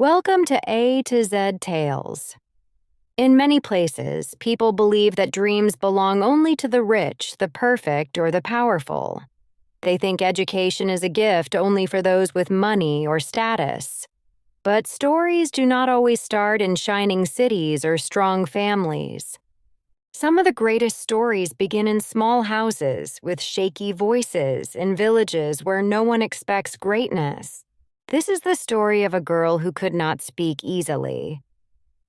Welcome to A to Z Tales. In many places, people believe that dreams belong only to the rich, the perfect, or the powerful. They think education is a gift only for those with money or status. But stories do not always start in shining cities or strong families. Some of the greatest stories begin in small houses with shaky voices in villages where no one expects greatness. This is the story of a girl who could not speak easily,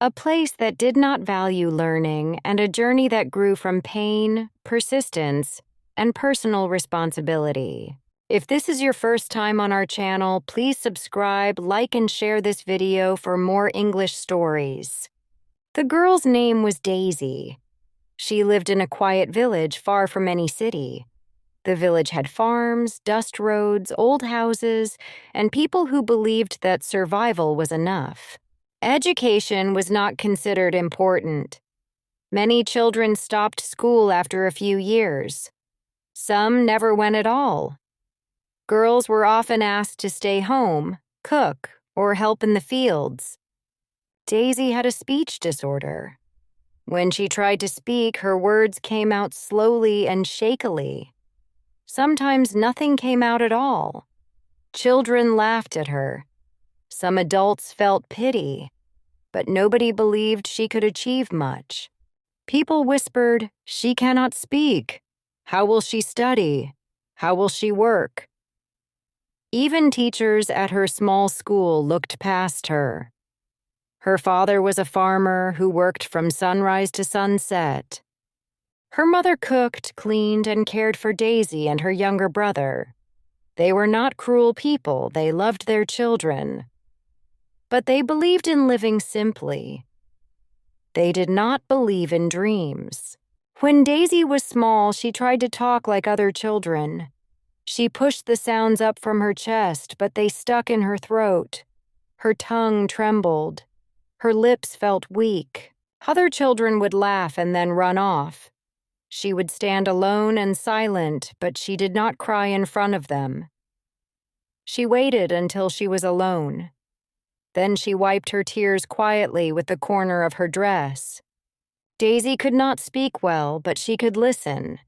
a place that did not value learning, and a journey that grew from pain, persistence, and personal responsibility. If this is your first time on our channel, please subscribe, like, and share this video for more English stories. The girl's name was Daisy. She lived in a quiet village far from any city. The village had farms, dust roads, old houses, and people who believed that survival was enough. Education was not considered important. Many children stopped school after a few years. Some never went at all. Girls were often asked to stay home, cook, or help in the fields. Daisy had a speech disorder. When she tried to speak, her words came out slowly and shakily. Sometimes nothing came out at all. Children laughed at her. Some adults felt pity, but nobody believed she could achieve much. People whispered, "She cannot speak. How will she study? How will she work?" Even teachers at her small school looked past her. Her father was a farmer who worked from sunrise to sunset. Her mother cooked, cleaned, and cared for Daisy and her younger brother. They were not cruel people. They loved their children. But they believed in living simply. They did not believe in dreams. When Daisy was small, she tried to talk like other children. She pushed the sounds up from her chest, but they stuck in her throat. Her tongue trembled. Her lips felt weak. Other children would laugh and then run off. She would stand alone and silent, but she did not cry in front of them. She waited until she was alone. Then she wiped her tears quietly with the corner of her dress. Daisy could not speak well, but she could listen,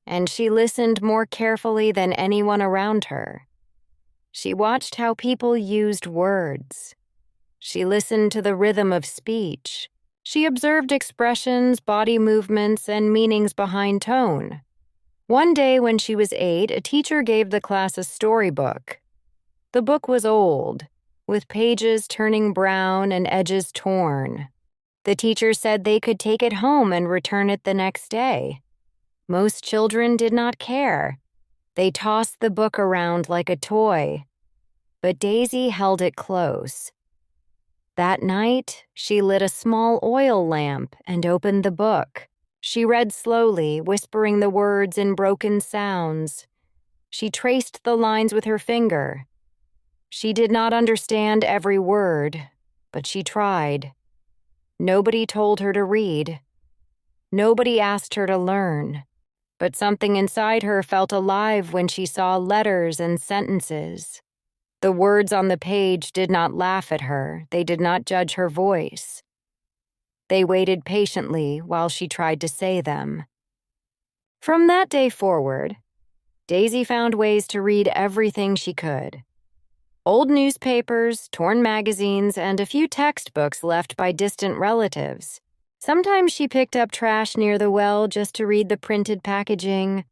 and she listened more carefully than anyone around her. She watched how people used words. She listened to the rhythm of speech. She observed expressions, body movements, and meanings behind tone. One day when she was 8, a teacher gave the class a storybook. The book was old, with pages turning brown and edges torn. The teacher said they could take it home and return it the next day. Most children did not care. They tossed the book around like a toy. But Daisy held it close. That night, she lit a small oil lamp and opened the book. She read slowly, whispering the words in broken sounds. She traced the lines with her finger. She did not understand every word, but she tried. Nobody told her to read. Nobody asked her to learn. But something inside her felt alive when she saw letters and sentences. The words on the page did not laugh at her. They did not judge her voice. They waited patiently while she tried to say them. From that day forward, Daisy found ways to read everything she could. Old newspapers, torn magazines, and a few textbooks left by distant relatives. Sometimes she picked up trash near the well just to read the printed packaging.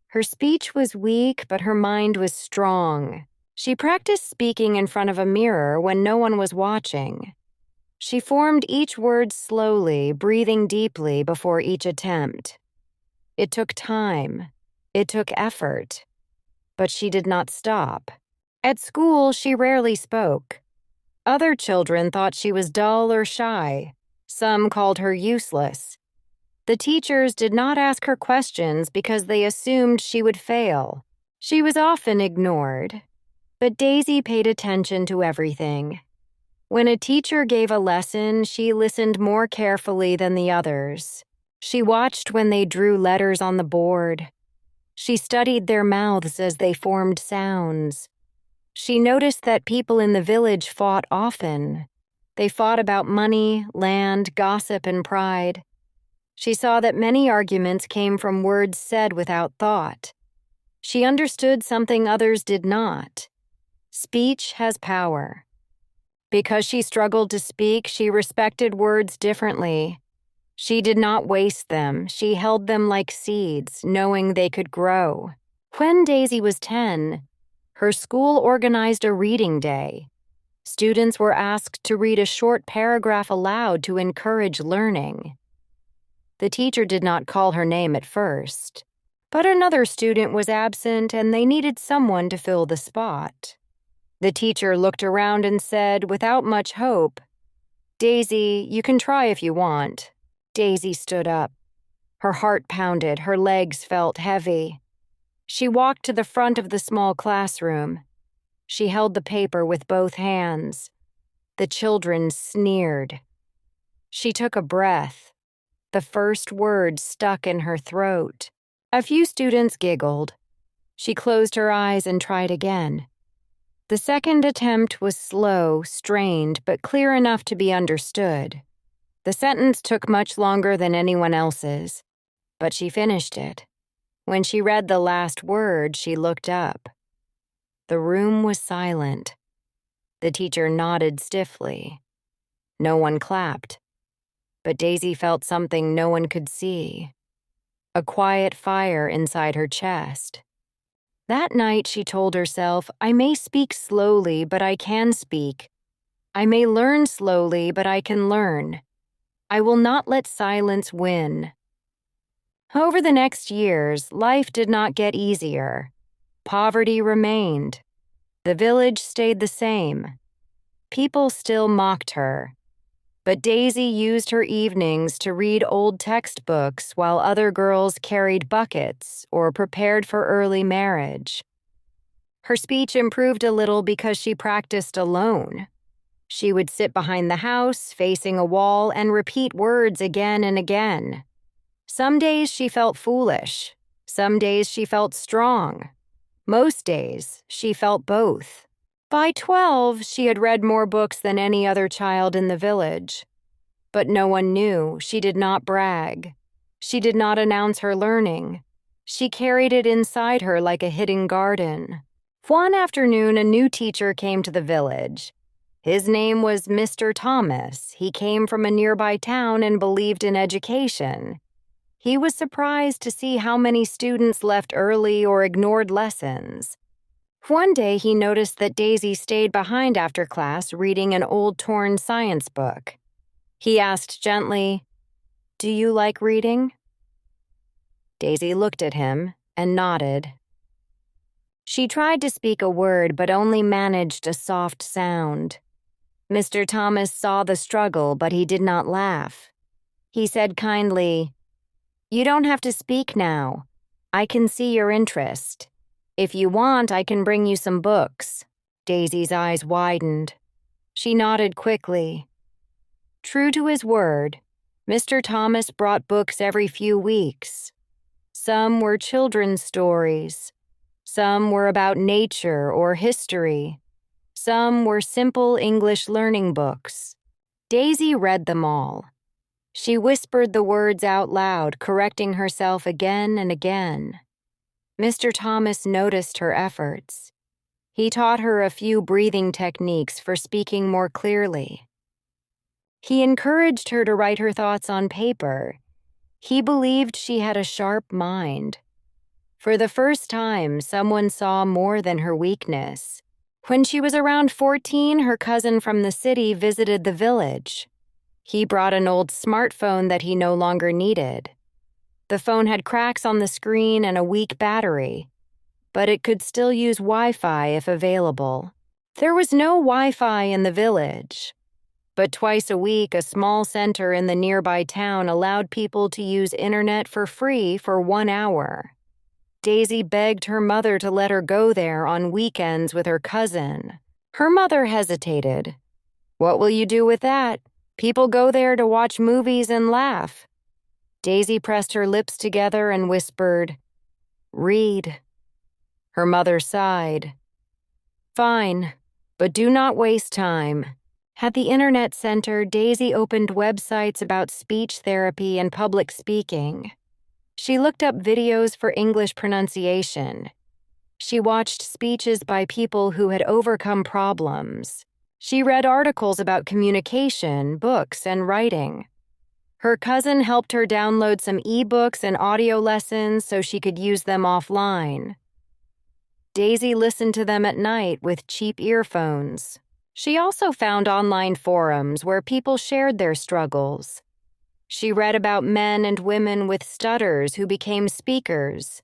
Her speech was weak, but her mind was strong. She practiced speaking in front of a mirror when no one was watching. She formed each word slowly, breathing deeply before each attempt. It took time. It took effort. But she did not stop. At school, she rarely spoke. Other children thought she was dull or shy. Some called her useless. The teachers did not ask her questions because they assumed she would fail. She was often ignored. But Daisy paid attention to everything. When a teacher gave a lesson, she listened more carefully than the others. She watched when they drew letters on the board. She studied their mouths as they formed sounds. She noticed that people in the village fought often. They fought about money, land, gossip, and pride. She saw that many arguments came from words said without thought. She understood something others did not. Speech has power. Because she struggled to speak, she respected words differently. She did not waste them. She held them like seeds, knowing they could grow. When Daisy was 10, her school organized a reading day. Students were asked to read a short paragraph aloud to encourage learning. The teacher did not call her name at first, but another student was absent and they needed someone to fill the spot. The teacher looked around and said, without much hope, "Daisy, you can try if you want." Daisy stood up. Her heart pounded, her legs felt heavy. She walked to the front of the small classroom. She held the paper with both hands. The children sneered. She took a breath. The first word stuck in her throat. A few students giggled. She closed her eyes and tried again. The second attempt was slow, strained, but clear enough to be understood. The sentence took much longer than anyone else's, but she finished it. When she read the last word, she looked up. The room was silent. The teacher nodded stiffly. No one clapped. But Daisy felt something no one could see. A quiet fire inside her chest. That night, she told herself, I may speak slowly, but I can speak. I may learn slowly, but I can learn. I will not let silence win. Over the next years, life did not get easier. Poverty remained. The village stayed the same. People still mocked her. But Daisy used her evenings to read old textbooks while other girls carried buckets or prepared for early marriage. Her speech improved a little because she practiced alone. She would sit behind the house, facing a wall, and repeat words again and again. Some days she felt foolish. Some days she felt strong. Most days she felt both. By 12, she had read more books than any other child in the village. But no one knew. She did not brag. She did not announce her learning. She carried it inside her like a hidden garden. One afternoon, a new teacher came to the village. His name was Mr. Thomas. He came from a nearby town and believed in education. He was surprised to see how many students left early or ignored lessons. One day, he noticed that Daisy stayed behind after class reading an old torn science book. He asked gently, "Do you like reading?" Daisy looked at him and nodded. She tried to speak a word but only managed a soft sound. Mr. Thomas saw the struggle, but he did not laugh. He said kindly, "You don't have to speak now. I can see your interest. If you want, I can bring you some books." Daisy's eyes widened. She nodded quickly. True to his word, Mr. Thomas brought books every few weeks. Some were children's stories. Some were about nature or history. Some were simple English learning books. Daisy read them all. She whispered the words out loud, correcting herself again and again. Mr. Thomas noticed her efforts. He taught her a few breathing techniques for speaking more clearly. He encouraged her to write her thoughts on paper. He believed she had a sharp mind. For the first time, someone saw more than her weakness. When she was around 14, her cousin from the city visited the village. He brought an old smartphone that he no longer needed. The phone had cracks on the screen and a weak battery, but it could still use Wi-Fi if available. There was no Wi-Fi in the village, but twice a week, a small center in the nearby town allowed people to use internet for free for 1 hour. Daisy begged her mother to let her go there on weekends with her cousin. Her mother hesitated. "What will you do with that? People go there to watch movies and laugh." Daisy pressed her lips together and whispered, "Read." Her mother sighed. Fine, but do not waste time. At the Internet Center, Daisy opened websites about speech therapy and public speaking. She looked up videos for English pronunciation. She watched speeches by people who had overcome problems. She read articles about communication, books, and writing. Her cousin helped her download some ebooks and audio lessons so she could use them offline. Daisy listened to them at night with cheap earphones. She also found online forums where people shared their struggles. She read about men and women with stutters who became speakers.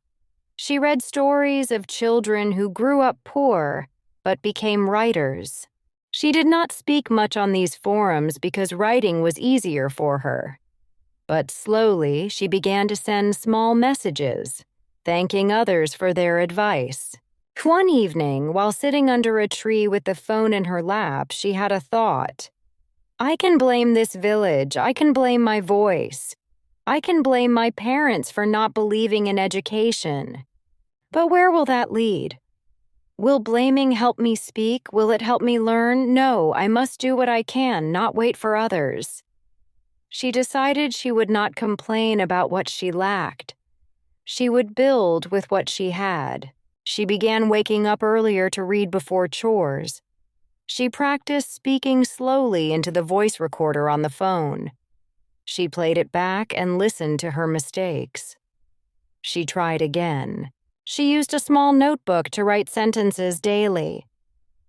She read stories of children who grew up poor but became writers. She did not speak much on these forums because writing was easier for her. But slowly, she began to send small messages, thanking others for their advice. One evening, while sitting under a tree with the phone in her lap, she had a thought. I can blame this village. I can blame my voice. I can blame my parents for not believing in education. But where will that lead? Will blaming help me speak? Will it help me learn? No, I must do what I can, not wait for others. She decided she would not complain about what she lacked. She would build with what she had. She began waking up earlier to read before chores. She practiced speaking slowly into the voice recorder on the phone. She played it back and listened to her mistakes. She tried again. She used a small notebook to write sentences daily.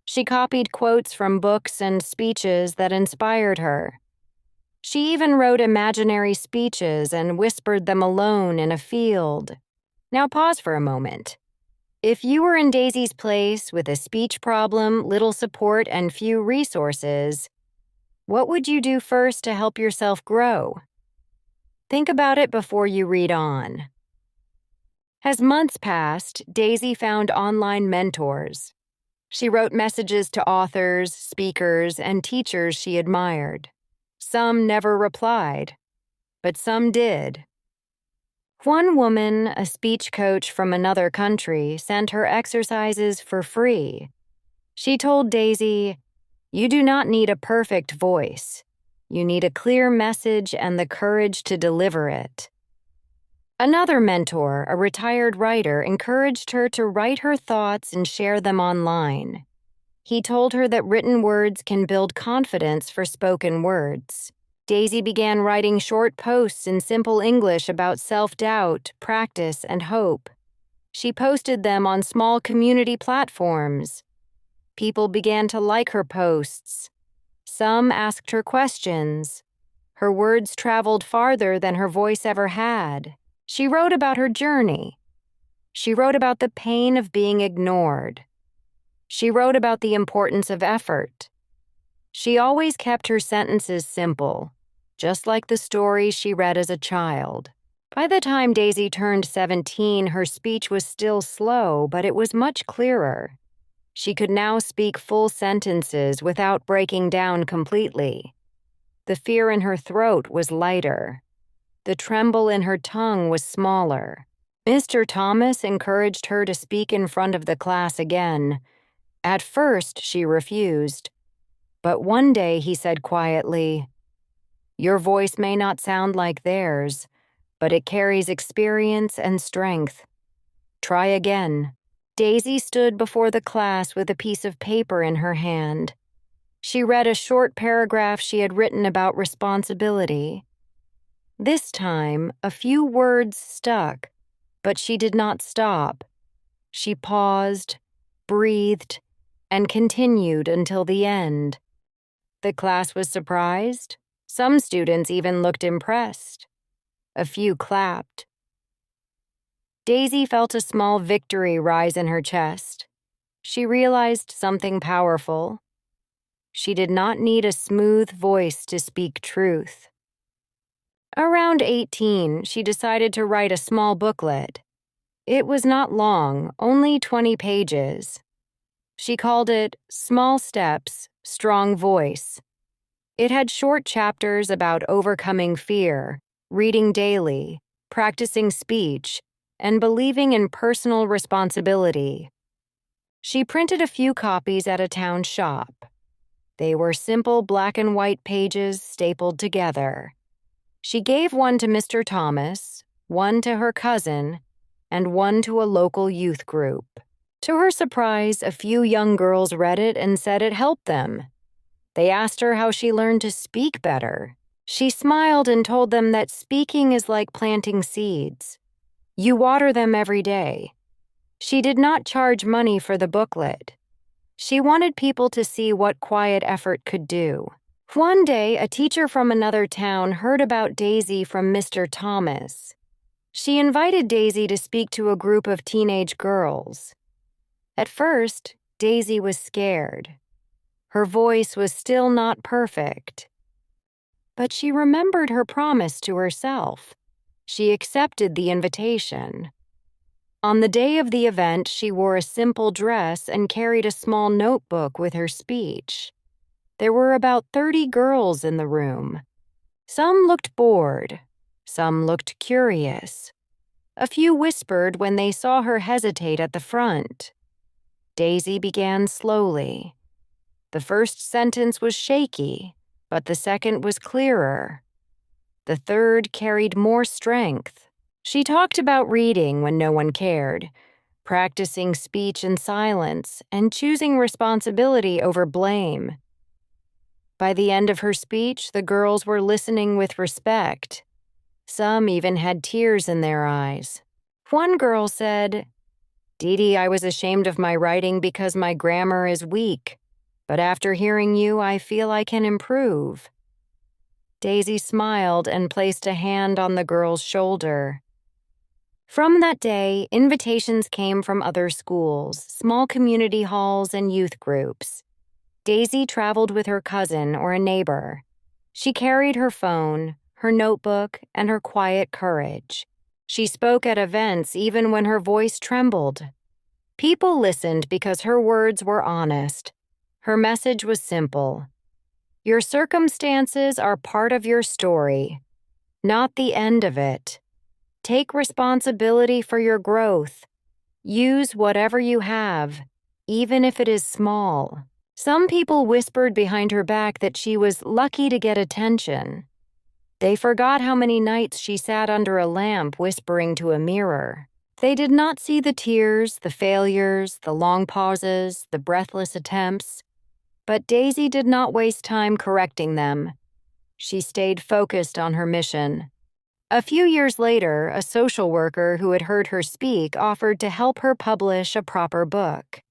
She copied quotes from books and speeches that inspired her. She even wrote imaginary speeches and whispered them alone in a field. Now pause for a moment. If you were in Daisy's place with a speech problem, little support, and few resources, what would you do first to help yourself grow? Think about it before you read on. As months passed, Daisy found online mentors. She wrote messages to authors, speakers, and teachers she admired. Some never replied, but some did. One woman, a speech coach from another country, sent her exercises for free. She told Daisy, "You do not need a perfect voice. You need a clear message and the courage to deliver it." Another mentor, a retired writer, encouraged her to write her thoughts and share them online. He told her that written words can build confidence for spoken words. Daisy began writing short posts in simple English about self-doubt, practice, and hope. She posted them on small community platforms. People began to like her posts. Some asked her questions. Her words traveled farther than her voice ever had. She wrote about her journey. She wrote about the pain of being ignored. She wrote about the importance of effort. She always kept her sentences simple, just like the stories she read as a child. By the time Daisy turned 17, her speech was still slow, but it was much clearer. She could now speak full sentences without breaking down completely. The fear in her throat was lighter. The tremble in her tongue was smaller. Mr. Thomas encouraged her to speak in front of the class again. At first, she refused. But one day he said quietly, "Your voice may not sound like theirs, but it carries experience and strength. Try again." Daisy stood before the class with a piece of paper in her hand. She read a short paragraph she had written about responsibility. This time, a few words stuck, but she did not stop. She paused, breathed, and continued until the end. The class was surprised. Some students even looked impressed. A few clapped. Daisy felt a small victory rise in her chest. She realized something powerful. She did not need a smooth voice to speak truth. Around 18, she decided to write a small booklet. It was not long, only 20 pages. She called it Small Steps, Strong Voice. It had short chapters about overcoming fear, reading daily, practicing speech, and believing in personal responsibility. She printed a few copies at a town shop. They were simple black and white pages stapled together. She gave one to Mr. Thomas, one to her cousin, and one to a local youth group. To her surprise, a few young girls read it and said it helped them. They asked her how she learned to speak better. She smiled and told them that speaking is like planting seeds. You water them every day. She did not charge money for the booklet. She wanted people to see what quiet effort could do. One day, a teacher from another town heard about Daisy from Mr. Thomas. She invited Daisy to speak to a group of teenage girls. At first, Daisy was scared. Her voice was still not perfect. But she remembered her promise to herself. She accepted the invitation. On the day of the event, she wore a simple dress and carried a small notebook with her speech. There were about 30 girls in the room. Some looked bored. Some looked curious. A few whispered when they saw her hesitate at the front. Daisy began slowly. The first sentence was shaky, but the second was clearer. The third carried more strength. She talked about reading when no one cared, practicing speech in silence, and choosing responsibility over blame. By the end of her speech, the girls were listening with respect. Some even had tears in their eyes. One girl said, "Dee Dee, I was ashamed of my writing because my grammar is weak, but after hearing you, I feel I can improve." Daisy smiled and placed a hand on the girl's shoulder. From that day, invitations came from other schools, small community halls, and youth groups. Daisy traveled with her cousin or a neighbor. She carried her phone, her notebook, and her quiet courage. She spoke at events even when her voice trembled. People listened because her words were honest. Her message was simple. Your circumstances are part of your story, not the end of it. Take responsibility for your growth. Use whatever you have, even if it is small. Some people whispered behind her back that she was lucky to get attention. They forgot how many nights she sat under a lamp whispering to a mirror. They did not see the tears, the failures, the long pauses, the breathless attempts. But Daisy did not waste time correcting them. She stayed focused on her mission. A few years later, a social worker who had heard her speak offered to help her publish a proper book.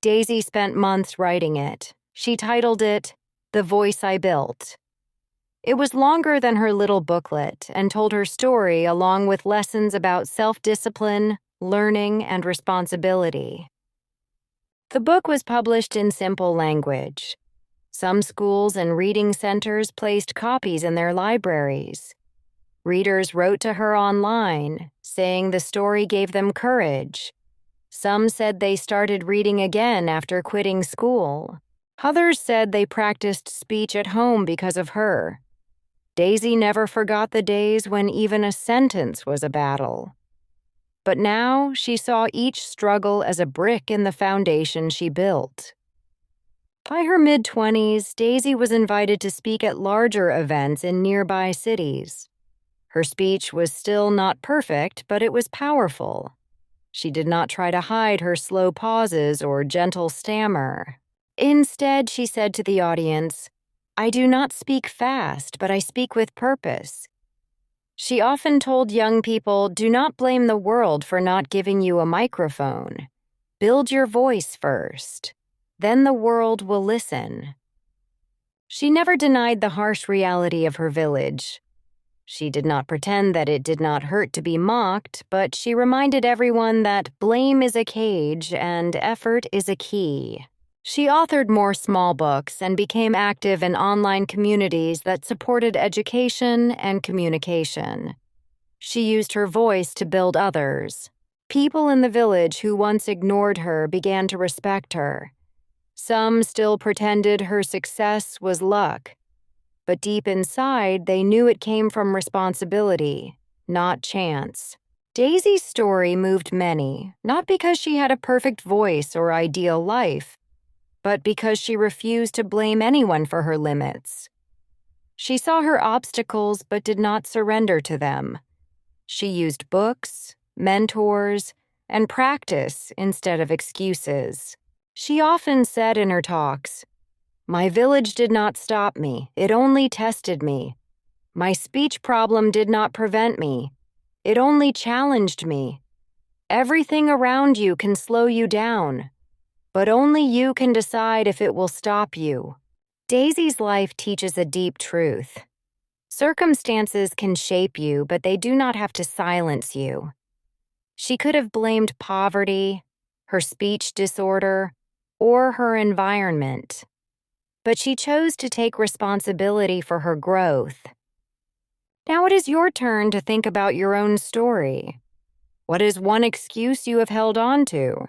Daisy spent months writing it. She titled it, "The Voice I Built." It was longer than her little booklet and told her story along with lessons about self-discipline, learning, and responsibility. The book was published in simple language. Some schools and reading centers placed copies in their libraries. Readers wrote to her online, saying the story gave them courage. Some said they started reading again after quitting school. Others said they practiced speech at home because of her. Daisy never forgot the days when even a sentence was a battle. But now she saw each struggle as a brick in the foundation she built. By her mid-20s, Daisy was invited to speak at larger events in nearby cities. Her speech was still not perfect, but it was powerful. She did not try to hide her slow pauses or gentle stammer. Instead, she said to the audience, "I do not speak fast, but I speak with purpose." She often told young people, "Do not blame the world for not giving you a microphone. Build your voice first. Then the world will listen." She never denied the harsh reality of her village. She did not pretend that it did not hurt to be mocked, but she reminded everyone that blame is a cage and effort is a key. She authored more small books and became active in online communities that supported education and communication. She used her voice to build others. People in the village who once ignored her began to respect her. Some still pretended her success was luck. But deep inside, they knew it came from responsibility, not chance. Daisy's story moved many, not because she had a perfect voice or ideal life, but because she refused to blame anyone for her limits. She saw her obstacles but did not surrender to them. She used books, mentors, and practice instead of excuses. She often said in her talks, "My village did not stop me, it only tested me. My speech problem did not prevent me, it only challenged me. Everything around you can slow you down, but only you can decide if it will stop you." Daisy's life teaches a deep truth. Circumstances can shape you, but they do not have to silence you. She could have blamed poverty, her speech disorder, or her environment, but she chose to take responsibility for her growth. Now it is your turn to think about your own story. What is one excuse you have held on to?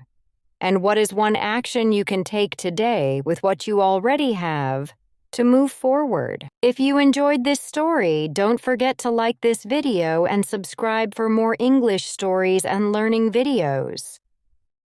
And what is one action you can take today with what you already have to move forward? If you enjoyed this story, don't forget to like this video and subscribe for more English stories and learning videos.